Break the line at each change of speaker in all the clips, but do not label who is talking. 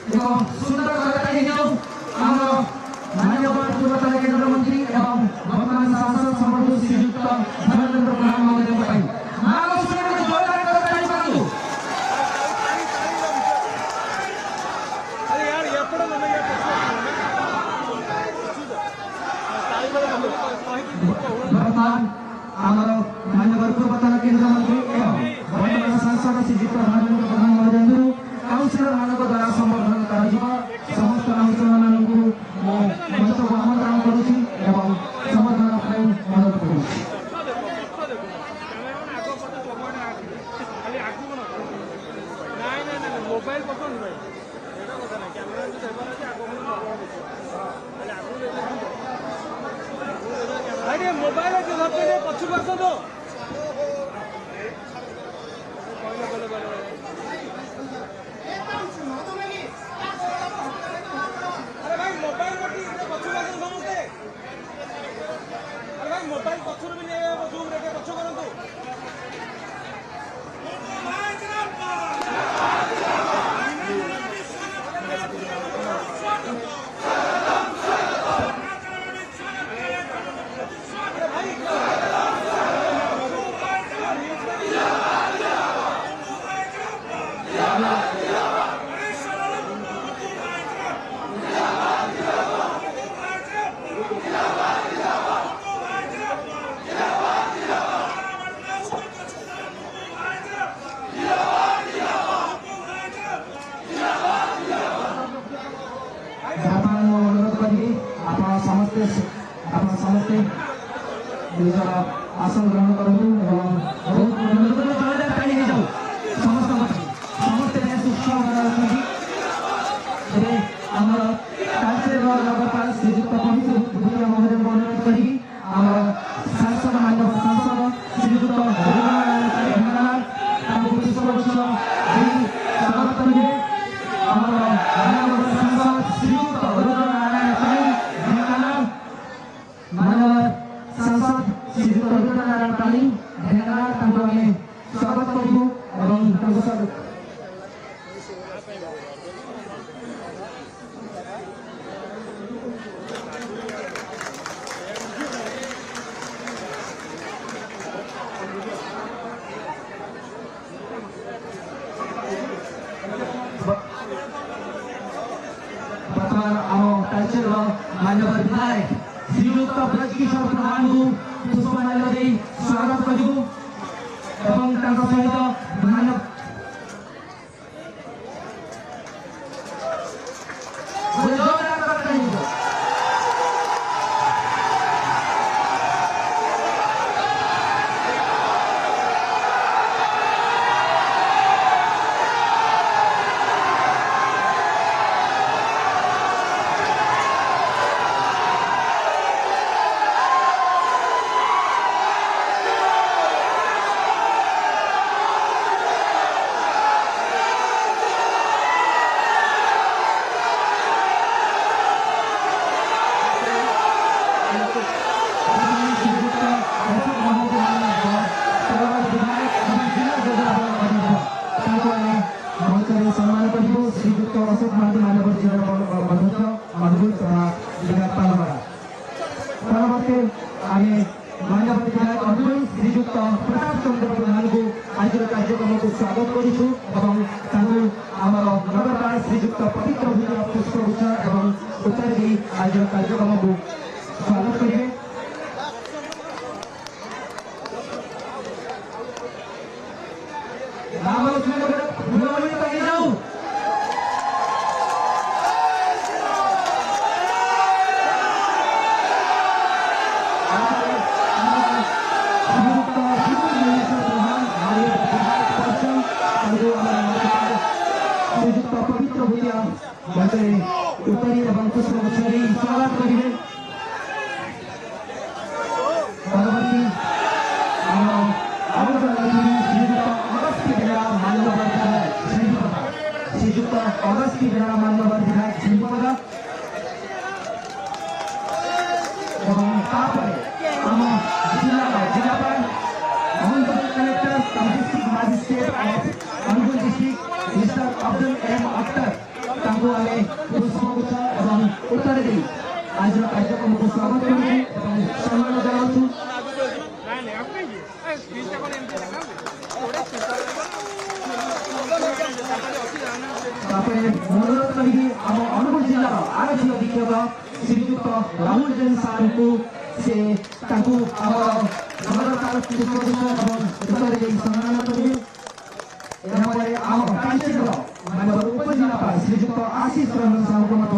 एक सुंदर करताली दियो हाम्रो मान्यवर पूर्वतन केन्द्र मन्त्री एवं वर्तमान सांसद समर्थ श्रीयुक्त धर्मेन्द्र प्रधान महोदयको लागि मानव सुनेर जोरदार करताली माग्छु।
अरे यार एपड़ मन
वर्तमान हाम्रो मान्यवर पूर्वतन केन्द्र मन्त्री एवं वर्तमान सांसद श्रीयुक्त धर्मेन्द्र प्रधान महोदयहरू काउन्सिलर ମାନଙ୍କ द्वारा सम्बोधन କରାଯିବ। ସମସ୍ତ କାଉନ୍ସିଲରମାନଙ୍କୁ ମୁଁ ମଞ୍ଚକୁ ଆମନ୍ତ୍ରଣ କରୁଛି ଏବଂ ସମ୍ବୋଧନ ପାଇଁ ଅନୁରୋଧ କରୁଛି।
मोबाइल पसंद भाई एटा कथा ना कैमरा जो देवर अछि आगो मन खाली आगो भाई मोबाइल जो धरते पछु बस दो अरे भाई मोबाइल पटी पछु बस समझते अरे भाई मोबाइल पछुर भी ले जूम रे पछु करंतु
समस्ते निजर आसन ग्रहण करतु एवं बहुत जोरदार ताली हो जाऊ समस्ते उत्सव अछी आमर कालचेर नगरपाल श्रीयुक्त पवित्र भूतिया महोदय अनुरोध करी आमर सांसद मान्यवर सांसद श्रीयुक्त स्वागत करेंगे। आमर मान्यवर सांसद श्रीयुक्त मानवर सांसद श्रीयुक्त रुद्रनारायण पाली ढेंगनार तांको आमे स्वागत करू एवं तांको स्वागत वर्तमान आम कालचेर मान्यवर विधायक श्रीयुक्त ब्रजकिशोर प्रधान को पुष्पमाल्य दे स्वागत करू एवं तांको सहित मानव सम्मान करू श्रीयुक्त अशोक महादी मान्यवर जिला अध्यक्ष अद्भुत विधायक पालमारा परवर्ती आगे मान्यवर विधायक अद्भुत श्रीयुक्त प्रताप चंद्र प्रधान को आज कार्यक्रम को स्वागत करूँ और आमर नगरपाल श्रीयुक्त पवित्र भूतिया पुष्पगुच्छ एवं उत्तर दी आज कार्यक्रम को स्वागत करेंगे। पवित्र भूतिया मंत्री उत्तरी एवं पुष्पगुच्छरी स्वागत करेंगे। परवर्ती श्रीयुक्त अगस्ती बेला मान्यवर विधायक श्रीपद एवं आम जिलापाल collector district magistrate of Angul district mister Abdul M Akhtar उत्तर दी आज कार्यक्रम को स्वागत करूँ और सम्मान जनाऊँ। मनोरथ करी आम अनुगुल जिला आरक्षी अधीक्षक श्रीयुक्त राहुल जैन सार को से नम्रतार पुष्पगुच्छ सम्मान करेंगे। आम कांचीपुर मानव उपजिल्लापाल श्रीयुक्त आशीष रंजन साहू को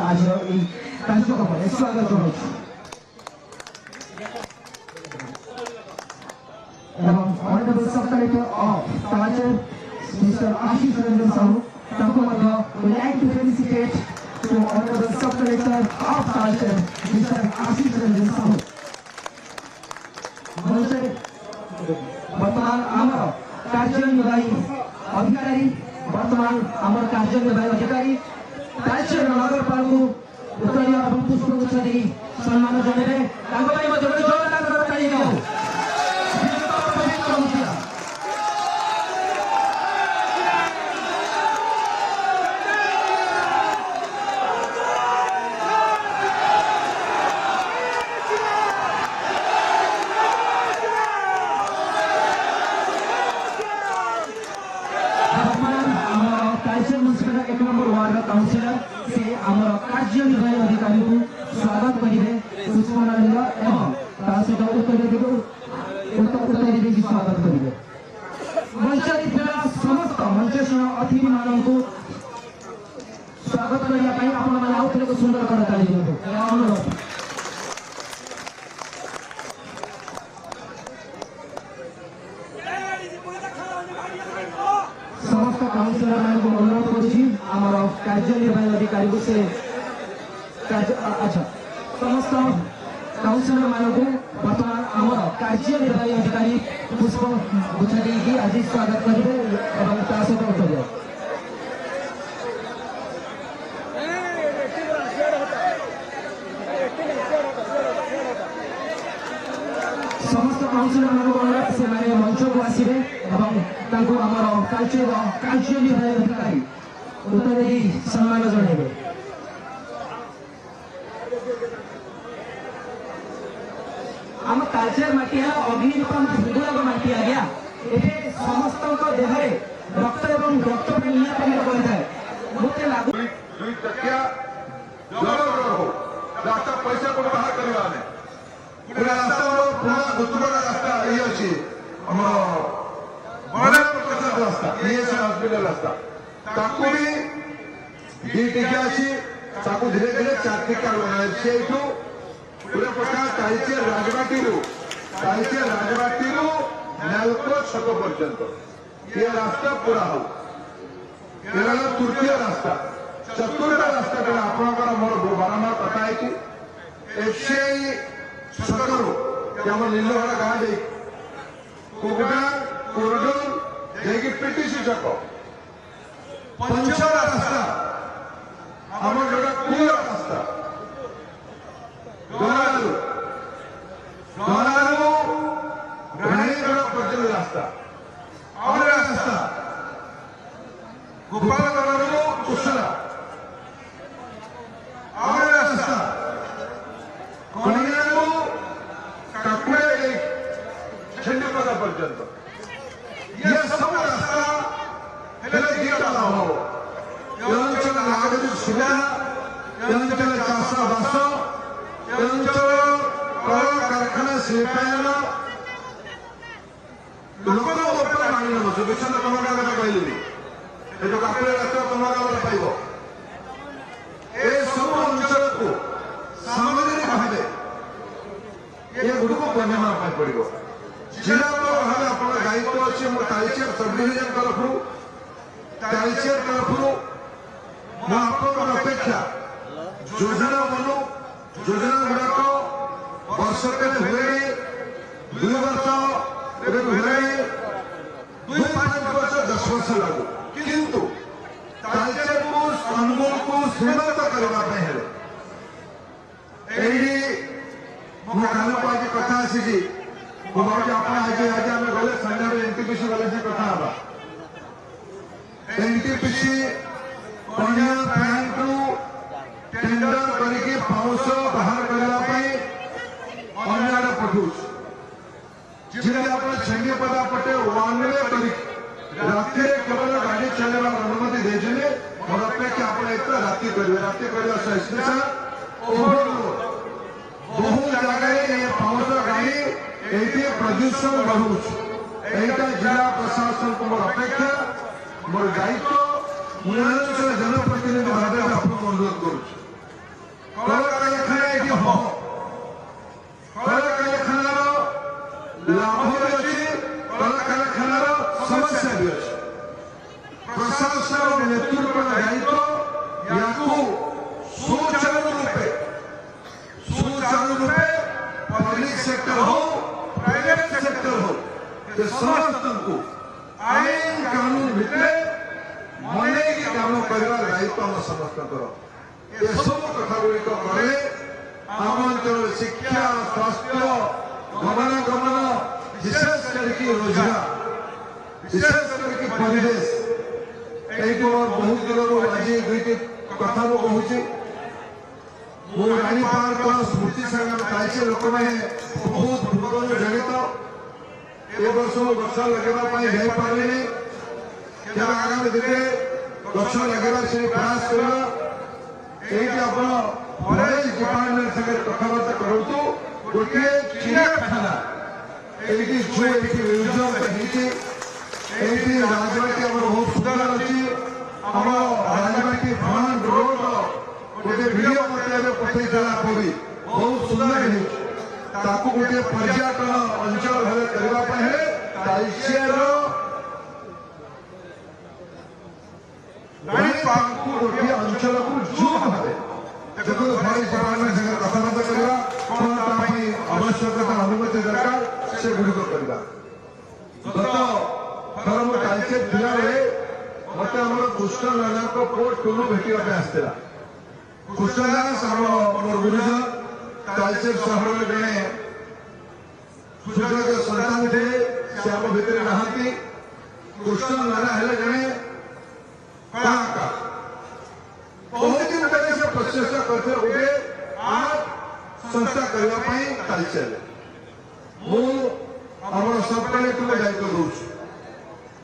आज यही कार्यक्रम स्वागत जनाऊँ। Honorable Sub Collector of Talcher, Mr. Ashish Ranjan Sahu, we like to felicitate to Honorable Sub Collector of Talcher, Mr. Ashish Ranjan Sahu. वर्तमान आमर कार्यनिर्वाही अधिकारी तालचेर नगरपालिका उत्तरीय पुष्पगुच्छ दी सम्मान जनाइबे। एक नंबर वार्ड काउंसिलर से आमर कार्यनिर्वाही अधिकारी को स्वागत करेंगे पुष्पमाल्य एवं सहित उत्तरी देवी स्वागत करेंगे। मंचरी समस्त मंचन अतिथि मान को स्वागत करने आप सुंदर करताली अनुरोध। समस्त काउंसिलर मान को अनुरोध कर कार्यनिर्वाही अधिकारी को से अच्छा समस्त काउंसिलर मान को वर्तमान आम कार्यनिर्वाही अधिकारी पुष्प गुच्छ देकी आज स्वागत करेंगे और सहित उत्तर। समस्त काउंसिलर मान को अनुरोध से मंच को आसवे और आमर कार्यनिर्वाही अधिकारी उत्तर सम्मान जनाइबे। आम तालचेर माटी है अग्निपम भूगोल माटी आज्ञा ये समस्त देहरे रक्त एवं रक्त निया करें मत लागू रास्ता पैसा को बाहर करवा रास्ता गुजरात रास्ता ये अच्छी रास्ता ये हॉस्पिटल रास्ता ताकू भी टीका अच्छी ताकू धीरे धीरे 4 टीका से पूरा प्रकार तालचेर राजबाटी नालको छक पर्यंत ये रास्ता पूरा हो तृतीय रास्ता चतुर्थ रास्ता आपंकर मोर बारंबार कथा है छकरू नीलहरा गाँ दे कुगड़ा कोरडोल पीटीसी छक पंचम रास्ता आम जो कूल रास्ता पर्यटन रास्ता और रास्ता गोपालगढ़ कुशला और रास्ता काकुड़े छंडीपदा पर्यंत ये सब रास्ता हो अंचल नागरिक सुविधा अंचल चाषबास अंचल कल कारखाना शिल्पायन लोक मानि नब विच्छन तमगा कथा कहली जो काकुड़े रास्ता तमगा पाइब ए सब अंचल को सामग्रिक भावे ये गुड़ को बना पड़ो जिलापाल भाव आप दायित्व अच्छे मोर तालचेर सब डिविजन तरफ अपेक्षा योजना बनू योजना गुड़ाक वर्षक हुए 2 वर्ष 2-5 वर्ष 10 वर्ष लागू किंतु तालचेर को अनुगुल को श्रीमंत करने कान को आज कथा आसी आज आम गले संध्यारे एनटीपीसी गले से कथा हवा एनटीपीसी टेंडर
चलने अनुमति देते मोर अपेक्षा आप राति करेंगे राति करने स्पेशल ओवरलोड बहु जगह पाउच गाड़ी ये प्रदूषण बढ़ुच यहाँ जिला प्रशासन को मोर अपेक्षा मोर दायित्व मुझे जनप्रतिनिधि भाव आपको अनुरोध करुच कलकारखाना ये हम कलकारखानार लाभ भी अच्छी कलकारखानार समस्या भी अच्छी प्रशासन नेतृत्व दायित्व या सुचारू रूपे पब्लिक सेक्टर हो प्राइवेट सेक्टर हो समस्त को आईन कानून भितर मन की काम करने दायित्व आम समस्त ये सब कथा गुड़िक कले आम अंचल शिक्षा स्वास्थ्य गमनागमन विशेष करके रोजगार विशेष करके परिवेश ये बहुत दिनों आज दुईट कथा कहूँ मो रानी पार्क स्मृति संग्राम तालचे लोक मैंने बहुत पूर्व जड़ित ए वर्ष गछ लगे जाई पारे आगामी दिन में गछ लगे से प्रयास करवा फरेस्ट डिपार्टमेंट सागर कथबार्ता करूँ गोटे चिड़ियाखाना ये जो म्यूजियम ये राजबाटी बहुत सुंदर अच्छी आम राजबाटी फ्रंट रोड गोटे भिडियो मतलब पठे कवि बहुत सुंदर गोटे पर्यटन अंचल भाव करने तालचेर गोटे अंचल को जू भाव देखो फरेस्ट डिपार्टमेंट सागर कथबार्ता करवा कौन आवश्यकता अनुमति दरकार से गुड़िक करवा गत थर मो तालचेर थिला बेले मत आम कृष्ण नाना पुओ टुलू भेटा आसला कृष्णदास मोर गुरुजन तालचेर सहर में जड़े सुजोग सन्तान थे से आम भितर नहांती कृष्ण नाना है जड़े कलाकार बहुत दिन पहले से प्रचेषा करते गोटे आर्ट संस्था करने तालचेर मुझे सबकले तुम दायित्व दूँ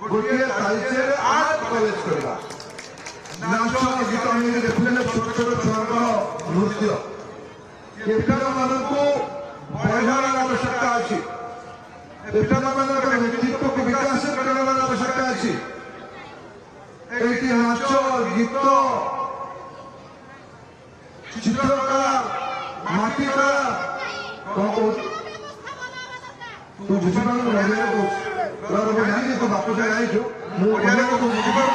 गोटे तालचेर आर्ट कॉलेज करवा नाच गीत देखने छोट छोट छुआ नृत्य पिला बढ़ार आवश्यकता अच्छी पिला व्यक्तित्व को विकास करार आवश्यकता अच्छी ये नाच गीत चित्रकला माटी कला कौन कह तू बुझीपार जानी तो बापू से जाइछु मुझे तो बुझीपार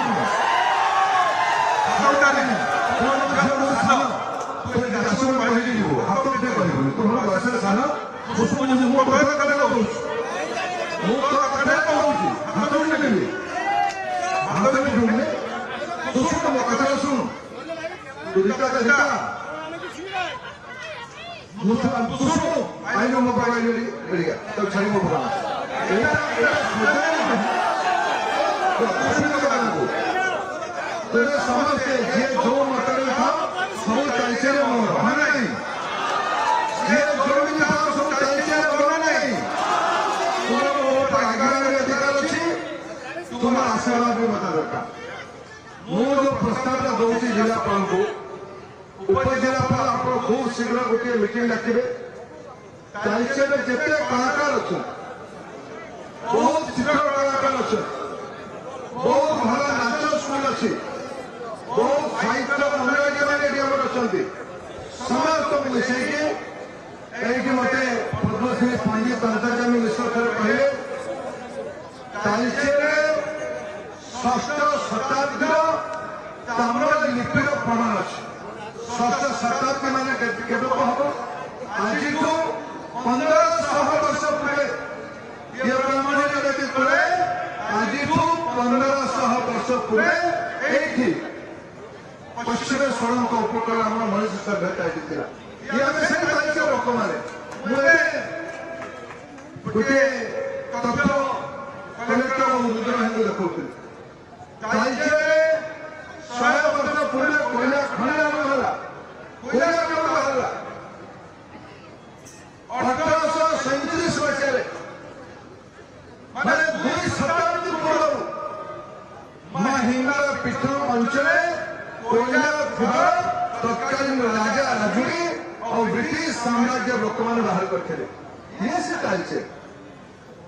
हाथ उठे कह तुम बयस सान हाथ उठे हाथ उठे तुम कथा शुण आई नो मोबाइल छाड़ी मो समस्ते जी जो मत सब तालचेर मोर नहीं जी जो भी था सब तालचेर मोर नहीं तुम आगे अधिकार अच्छी तुम आशीर्वाद भी मत दरकार मुझे जो प्रस्ताव दूसरी जिलापाल को उपजिलापाल आप खूब शीघ्र गोटे मीटिंग डाकिबे तालचेर जिते कलाकार अच्छे बहुत चित्र कलाकार अच्छे बहुत भल नाच स्कूल अच्छी बहुत साहित्य अनुरागी मैंने अच्छा समस्त मिसैकी मत पद्मश्री पंडित अंतर्जामी मिश्र थे कहले तालचेर षष्ठ शताब्दी ताम्रलिपिर प्रमाण अच्छे षष्ठ शताब्दी मान के हम आज 1500 वर्ष पूर्वे ये ब्राह्मण जगत पूरे आज 1500 वर्ष पूर्वे पश्चिम षड़क उपकूल आम मनुष्य सभ्यता ये लोक मैंने गोटे तथ्य कलेक्टर रुद्र हिंदू देखी तालचेर 100 वर्ष पूर्वे कोयला खनि आरंभ कोयला केवल बाहर 1837 मसीह माने 2 शताब्दी पूर्व मां हिंगला साम्राज्य लोक मैंने बाहर करते ये से कल्चर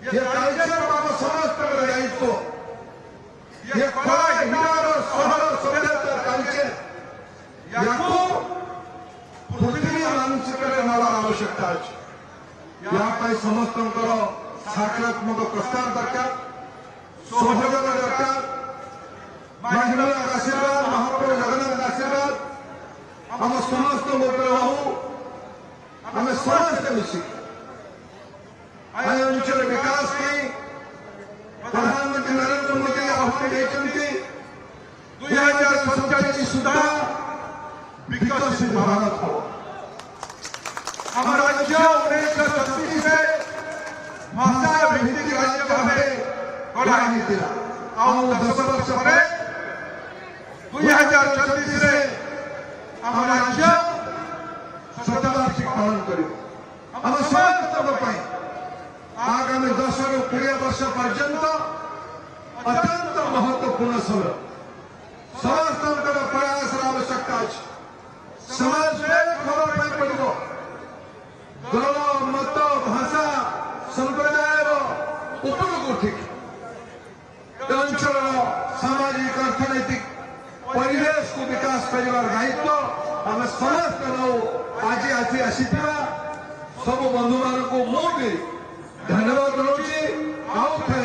ये कल्चर आम समस्त दायित्व ये कला हिनार सहर सभ्यता कल्चर या पृथ्वी मानसिक नवा आवश्यकता अच्छे या समस्त सकारात्मक प्रस्ताव दरकार सहयोग दरकार महिला आशीर्वाद महाप्रभु जगन्नाथ आशीर्वाद आम समस्त रहू आम समस्त मिसिक अंचल विकास प्रधानमंत्री नरेंद्र मोदी आह्वान देते 2047 सुधा विकसित भारत हो आम राज्य 1936 में भाषा भित्तिक राज्य भावे गढ़ा होता आउ 10 वर्ष पर 2036 रे आम राज्य शतवार्षिक पालन कर समस्त आगामी 10 ରୁ 20 वर्ष पर्यंत अत्यंत महत्वपूर्ण समय समस्त प्रयास आवश्यकता अच्छे समाज में खबर पड़ो दल मत भाषा संप्रदाय उपयोग उठिक अंचल सामाजिक अर्थनैतिक परिवेश को विकास कर दायित्व आम समस्त नौ आज आसी सब बंधु मान मुझे धन्यवाद दूसरी आउ थे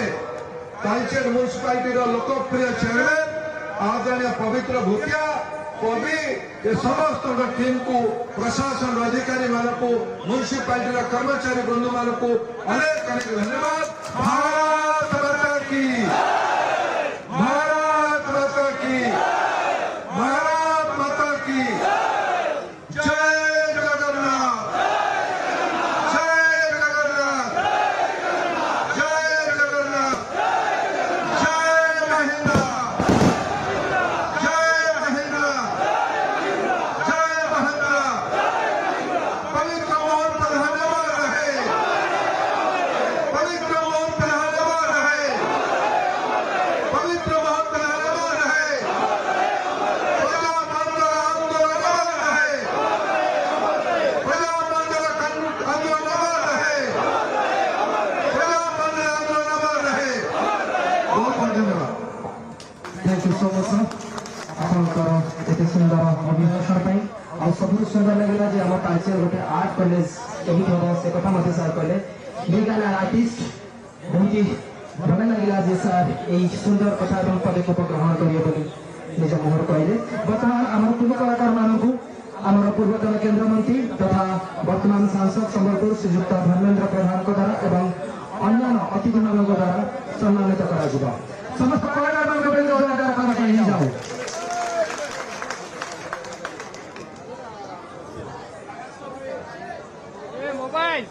तालचेर म्यूनिसिपालिटी लोकप्रिय चेयरमैन आदरणीय पवित्र भूतिया कवि ये समस्त टीम को प्रशासन अधिकारी मानक म्यूनिसिपालिटी कर्मचारी बंधु मानक अनेक अनेक धन्यवाद। भारत माता की भारत माता की भारत माता की जय जगन्नाथ जय जगन्नाथ जय जगन्नाथ जय महिंद्रा जय महिंद्रा जय महिंद्रा पवित्र मोहन प्रधानवाद रहे पवित्र मोहन प्रधानवाद रहे पवित्र मोहन प्रधानवाद रहे प्रजा मंडल आंदोलन रहे प्रजा मंडल आंदोलन रहे प्रजा मंडल आंदोलन रहे बहुत बहुत धन्यवाद।
Thank you so much sir आपंकर एत सुंदर अभिभाषण आ सब सुंदर लगे जे आम तालचेर गोटे आर्ट कॉलेज कहीं हम से कथा मत सार कले बिगान आर्टिस्ट बहुत ही भल लगे जे सार यही सुंदर कथा और पदक्षेप ग्रहण करेंगे निज मुहर कहले बर्तमान आम पूर्व कलाकार मानू आम पूर्वतन केन्द्रमंत्री तथा वर्तमान सांसद संबलपुर श्रीजुक्त धर्मेन्द्र प्रधान द्वारा एवं अन्य अतिथिमान द्वारा सम्मानित कर समस्त कलाकार जाओ
मोबाइल